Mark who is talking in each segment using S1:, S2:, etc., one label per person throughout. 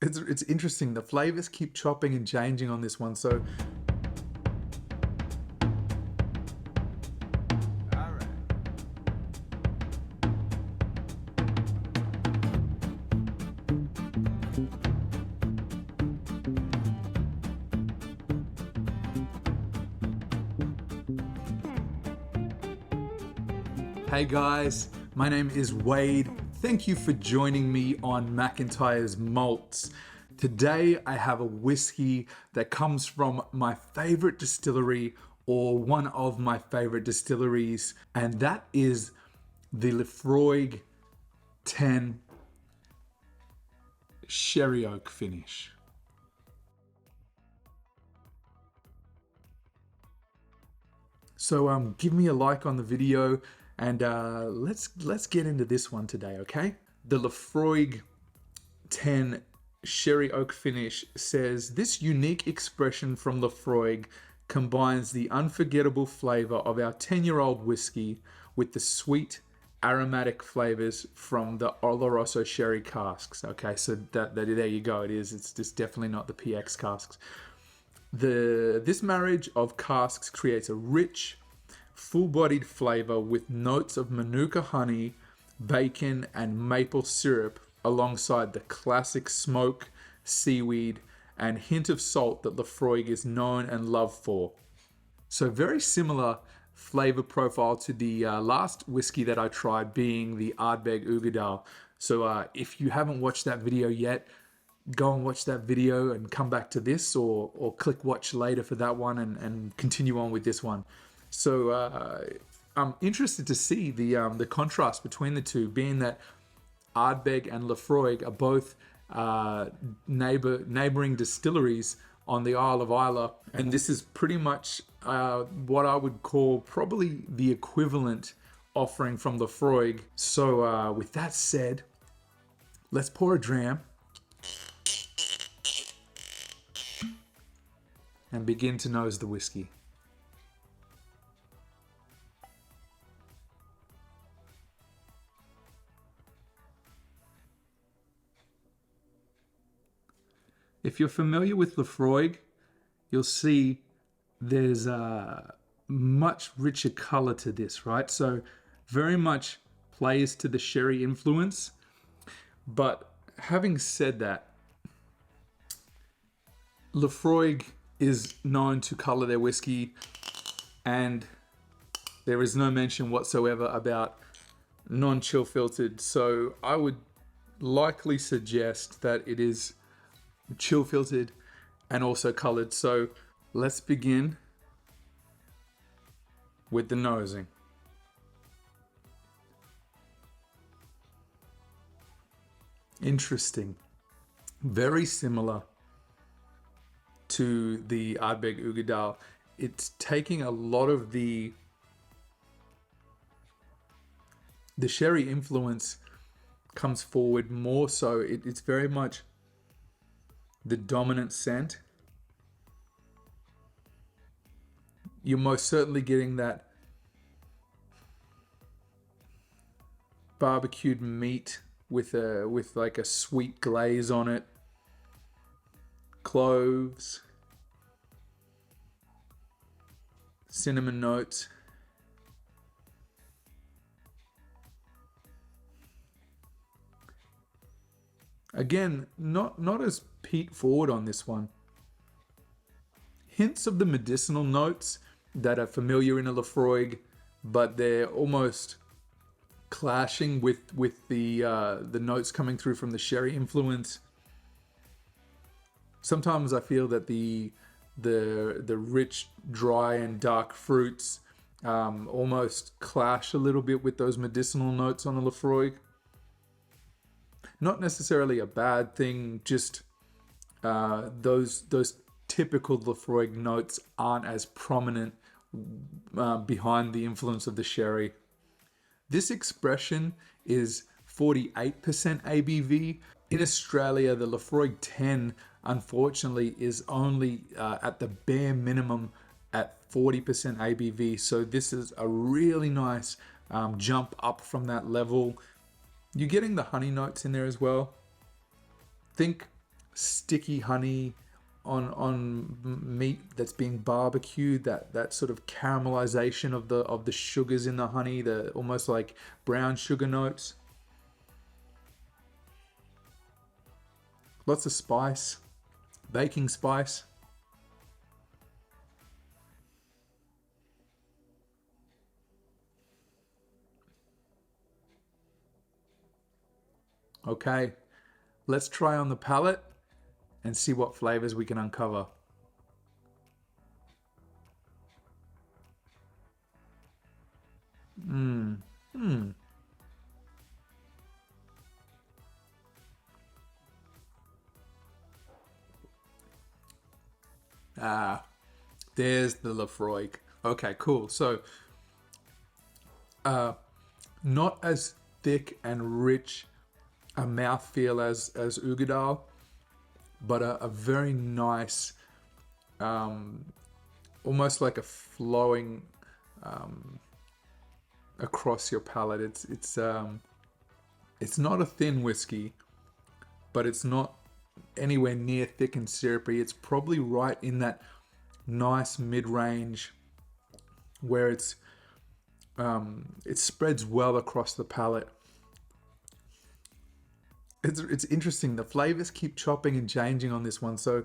S1: it's interesting. The flavors keep chopping and changing on this one. So hey guys, my name is Wade. Thank you for joining me on McIntyre's Malts. Today I have a whiskey that comes from my favorite distillery, or one of my favorite distilleries, and that is the Laphroaig 10 Sherry Oak finish. So give me a like on the video, and let's get into this one today, okay? The Laphroaig 10 Sherry Oak finish says, this unique expression from Laphroaig combines the unforgettable flavor of our 10-year-old whiskey with the sweet, aromatic flavors from the Oloroso sherry casks. Okay, so there you go. It's just definitely not the PX casks. This marriage of casks creates a rich, full-bodied flavor with notes of Manuka honey, bacon, and maple syrup, alongside the classic smoke, seaweed, and hint of salt that Laphroaig is known and loved for. So very similar flavor profile to the last whiskey that I tried, being the Ardbeg Uigeadail. So if you haven't watched that video yet, go and watch that video and come back to this, or click watch later for that one and continue on with this one. So I'm interested to see the contrast between the two, being that Ardbeg and Laphroaig are both neighboring distilleries on the Isle of Islay, and this is pretty much what I would call probably the equivalent offering from Laphroaig. So with that said, let's pour a dram and begin to nose the whiskey. If you're familiar with Laphroaig, you'll see there's a much richer color to this, right? So very much plays to the sherry influence. But having said that, Laphroaig is known to color their whiskey, and there is no mention whatsoever about non-chill filtered. So I would likely suggest that it is chill filtered and also colored. So let's begin with the nosing. Interesting. Very similar to the Ardbeg Uigeadail. It's taking a lot of the sherry influence comes forward more so. It's very much the dominant scent. You're most certainly getting that barbecued meat with like a sweet glaze on it. Cloves, cinnamon notes. Again, not as peat forward on this one. Hints of the medicinal notes that are familiar in a Laphroaig, but they're almost clashing with the notes coming through from the sherry influence. Sometimes I feel that the rich, dry, and dark fruits almost clash a little bit with those medicinal notes on a Laphroaig. Not necessarily a bad thing, just those typical Laphroaig notes aren't as prominent behind the influence of the sherry. This expression is 48% ABV. In Australia, the Laphroaig 10, unfortunately, is only at the bare minimum at 40% ABV. So this is a really nice jump up from that level. You're getting the honey notes in there as well. Think sticky honey on meat that's being barbecued, that sort of caramelization of the sugars in the honey, the almost like brown sugar notes. Lots of spice, baking spice. Okay, let's try on the palate and see what flavors we can uncover. Mmm. Mmm. Ah, there's the Laphroaig. Okay, cool. So, not as thick and rich a mouthfeel as Ugadal, but a very nice, almost like a flowing across your palate. It's not a thin whiskey, but it's not anywhere near thick and syrupy. It's probably right in that nice mid-range where it spreads well across the palate. It's interesting. The flavors keep chopping and changing on this one. So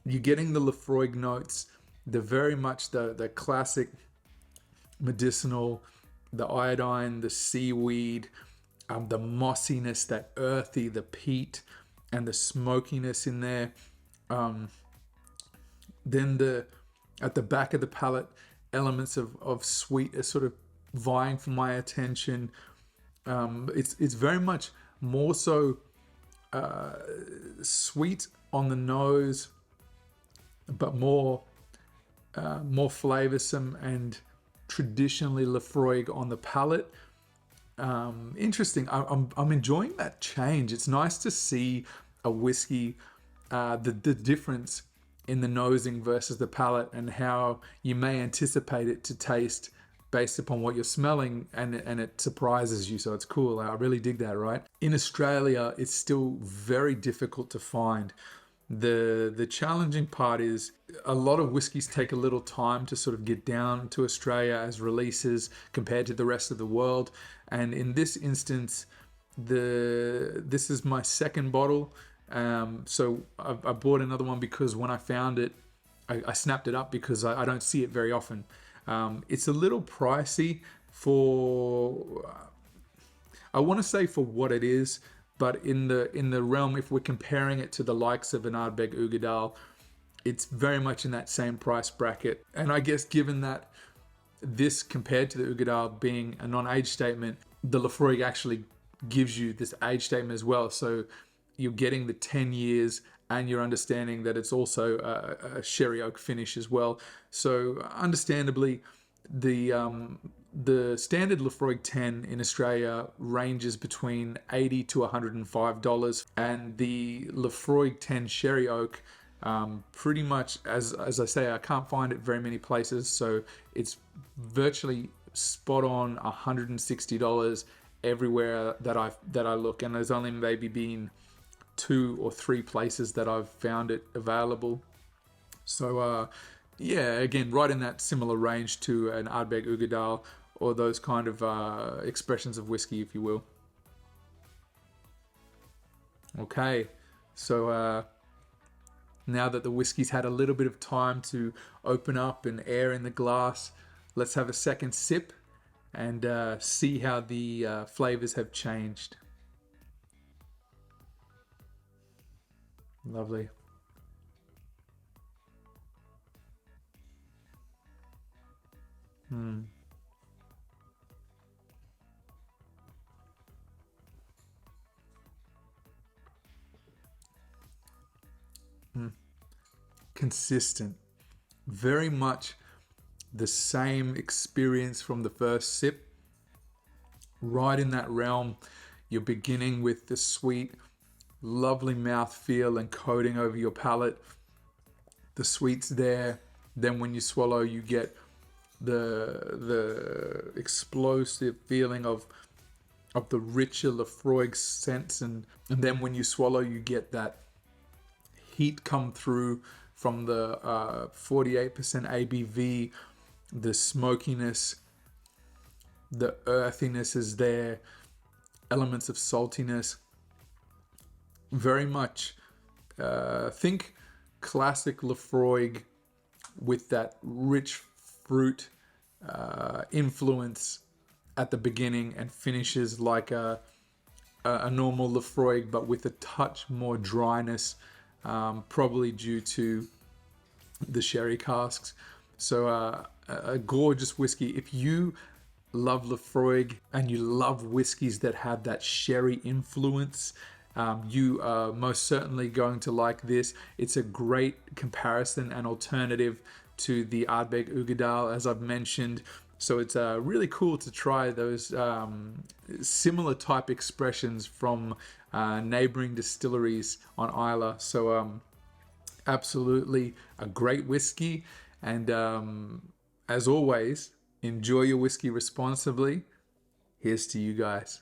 S1: you're getting the Laphroaig notes. They're very much the classic medicinal, the iodine, the seaweed, the mossiness, that earthy, the peat, and the smokiness in there. Then at the back of the palate, elements of sweet are sort of vying for my attention. It's very much more so sweet on the nose, but more flavoursome and traditionally Laphroaig on the palate. Interesting. I'm enjoying that change. It's nice to see a whiskey, the difference in the nosing versus the palate, and how you may anticipate it to taste based upon what you're smelling, and it surprises you. So it's cool. I really dig that. Right, in Australia, it's still very difficult to find. The challenging part is a lot of whiskies take a little time to sort of get down to Australia as releases compared to the rest of the world. And in this instance, this is my second bottle. So I bought another one because when I found it, I snapped it up because I don't see it very often. It's a little pricey for, I want to say for what it is, but in the realm, if we're comparing it to the likes of an Ardbeg Ugadal, it's very much in that same price bracket. And I guess given that this compared to the Ugadal being a non-age statement, the Laphroaig actually gives you this age statement as well. So you're getting the 10 years and you're understanding that it's also a sherry oak finish as well. So understandably, the standard Laphroaig 10 in Australia ranges between $80 to $105, and the Laphroaig 10 Sherry Oak, pretty much, as I say, I can't find it very many places, so it's virtually spot on $160 everywhere that I look, and there's only maybe been 2 or 3 places that I've found it available. So yeah, again, right in that similar range to an Ardbeg Ugadal, or those kind of expressions of whiskey, if you will. Okay, so now that the whiskey's had a little bit of time to open up and air in the glass, let's have a second sip and see how the flavors have changed. Lovely. Mm. Mm. Consistent. Very much the same experience from the first sip. Right in that realm. You're beginning with the sweet, lovely mouth feel and coating over your palate. The sweet's there. Then when you swallow, you get the explosive feeling of the richer Laphroaig scents, and then when you swallow, you get that heat come through from the 48% ABV, the smokiness, the earthiness is there, elements of saltiness. Very much think classic Laphroaig with that rich fruit influence at the beginning, and finishes like a normal Laphroaig, but with a touch more dryness, probably due to the sherry casks. So a gorgeous whiskey. If you love Laphroaig and you love whiskies that have that sherry influence, you are most certainly going to like this. It's a great comparison and alternative to the Ardbeg Uigeadail, as I've mentioned. So it's really cool to try those similar type expressions from neighboring distilleries on Islay. So absolutely a great whiskey. And as always, enjoy your whiskey responsibly. Here's to you guys.